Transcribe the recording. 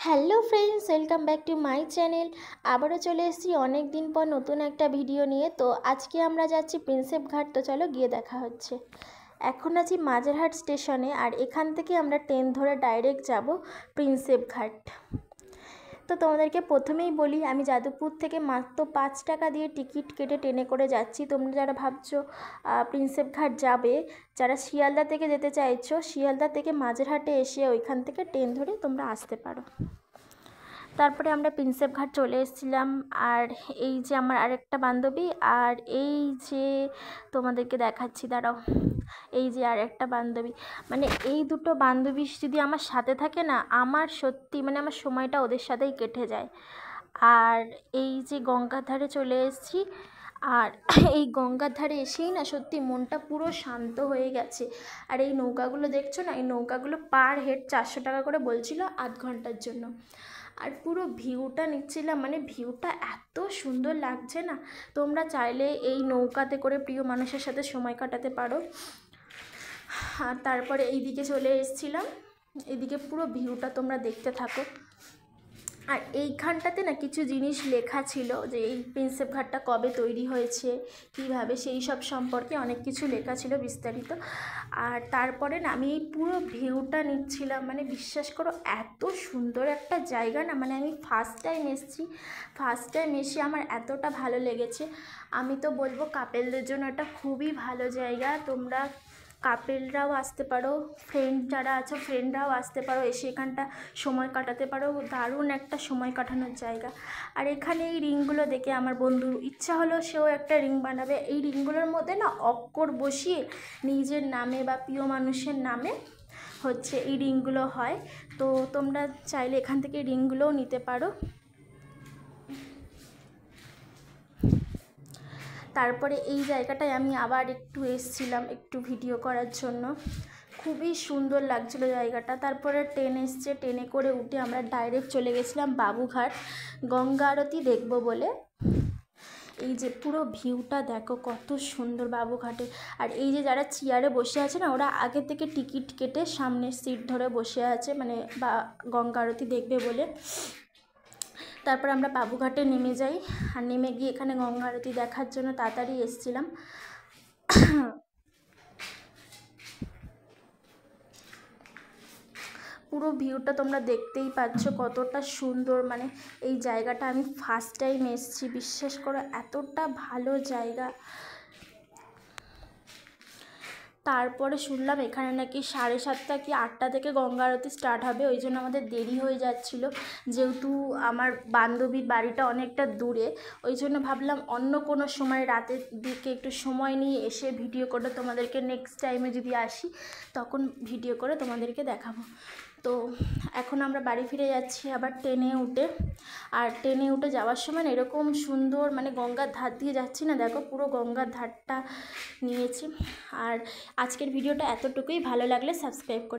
Hello friends, welcome back to my channel. আবারও চলে এসেছি অনেক দিন পর নতুন একটা ভিডিও নিয়ে। তো আজকে আমরা যাচ্ছি প্রিন্সেপ ঘাট। তো চলো গিয়ে দেখা হচ্ছে। এখন আছি মাঝেরহাট স্টেশনে, আর এখান থেকে আমরা ট্রেন ধরে ডাইরেক্ট যাব প্রিন্সেপ ঘাট। তো তোমাদেরকে প্রথমেই বলি, আমি যাদবপুর থেকে মাত্র 5 টাকা দিয়ে টিকিট কেটে ট্রেনে করে যাচ্ছি। তোমরা যারা ভাবছো প্রিন্সেপ ঘাট যাবে, যারা শিয়ালদা থেকে যেতে চাইছো, শিয়ালদা থেকে মাঝেরহাটে এসে ওইখান থেকে ট্রেন ধরে তোমরা আসতে পারো। তারপরে আমরা প্রিন্সেপ ঘাট চলে এসেছিলাম। আর এই যে আমার আরেকটা বান্ধবী, আর এই যে তোমাদেরকে দেখাচ্ছি, দাঁড়াও, এই যে আর একটা বান্ধবী, মানে এই দুটো বান্ধবী যদি আমার সাথে থাকে না, আমার সত্যি মানে আমার সময়টা ওদের সাথেই কেটে যায়। আর এই যে গঙ্গার ধারে চলে এসেছি, আর এই গঙ্গার ধারে এসেই না সত্যি মনটা পুরো শান্ত হয়ে গেছে। আর এই নৌকাগুলো দেখছো না, এই নৌকাগুলো পার হেড 400 টাকা করে বলছিল আধ ঘন্টার জন্য। আর পুরো ভিউটা নিচ্ছিলাম, মানে ভিউটা এত সুন্দর লাগছে না। তোমরা চাইলে এই নৌকাতে করে প্রিয় মানুষের সাথে সময় কাটাতে পারো। আর তারপরে এইদিকে চলে এসেছিলাম, এদিকে পুরো ভিউটা তোমরা দেখতে থাকো। আর এইখানটাতে না কিছু জিনিস লেখা ছিল, যে এই প্রিন্সেপ ঘাটটা কবে তৈরি হয়েছে, কীভাবে, সেই সব সম্পর্কে অনেক কিছু লেখা ছিল বিস্তারিত। আর তারপরে না আমি এই পুরো ভিউটা নিচ্ছিলাম, মানে বিশ্বাস করো এত সুন্দর একটা জায়গা না, মানে আমি ফার্স্ট টাইম এসে আমার এতটা ভালো লেগেছে। আমি তো বলবো কাপেলদের জন্য এটা খুবই ভালো জায়গা। তোমরা কাপেলরাও আসতে পারো, ফ্রেন্ড যারা আছো ফ্রেন্ডরাও আসতে পারো, এসে এখানটা সময় কাটাতে পারো। দারুণ একটা সময় কাটানোর জায়গা। আর এখানে এই রিংগুলো দেখে আমার বন্ধুর ইচ্ছা হলো সেও একটা রিং বানাবে। এই রিংগুলোর মধ্যে না অক্ষর বসিয়ে নিজের নামে বা প্রিয় মানুষের নামে হচ্ছে এই রিংগুলো হয়। তো তোমরা চাইলে এখান থেকে রিংগুলোও নিতে পারো। তারপরে এই জায়গাটায় আমি আবার একটু এসেছিলাম একটু ভিডিও করার জন্য। খুবই সুন্দর লাগছিল জায়গাটা। তারপরে ট্রেন এসছে, ট্রেনে করে উঠে আমরা ডাইরেক্ট চলে গেছিলাম বাবুঘাট গঙ্গা আরতি দেখবো বলে। এই যে পুরো ভিউটা দেখো কত সুন্দর বাবুঘাটে। আর এই যে যারা চেয়ারে বসে আছে না, ওরা আগে থেকে টিকিট কেটে সামনের সিট ধরে বসে আছে, মানে বা গঙ্গা আরতি দেখবে বলে। তারপর আমরা বাবুঘাটে নেমে যাই, আর নেমে গিয়ে এখানে গঙ্গা আরতি দেখার জন্য তাড়াতাড়ি এসেছিলাম। পুরো ভিউটা তোমরা দেখতেই পাচ্ছ কতটা সুন্দর, মানে এই জায়গাটা আমি ফার্স্ট টাইম এসেছি, বিশ্বাস করো এতটা ভালো জায়গা। তারপরে শুনলাম এখানে নাকি 7:30 কি 8টা থেকে গঙ্গা আরতি স্টার্ট হবে, ওই জন্য আমাদের দেরি হয়ে যাচ্ছিল। যেহেতু আমার বান্ধবীর বাড়িটা অনেকটা দূরে, ওই জন্য ভাবলাম অন্য কোনো সময় রাতের দিকে একটু সময় নিয়ে এসে ভিডিও করে তোমাদেরকে নেক্সট টাইমে যদি আসি তখন ভিডিও করে তোমাদেরকে দেখাবো। তো এখন আমরা বাড়ি ফিরে যাচ্ছি আবার ট্রেনে উঠে। আর ট্রেনে উঠে যাওয়ার সময় এরকম সুন্দর, মানে গঙ্গার ধার দিয়ে যাচ্ছি না, দেখো পুরো গঙ্গার ধারটা নিয়েছি। আর আজকের ভিডিওটা এতটুকুই। ভালো লাগলে সাবস্ক্রাইব করে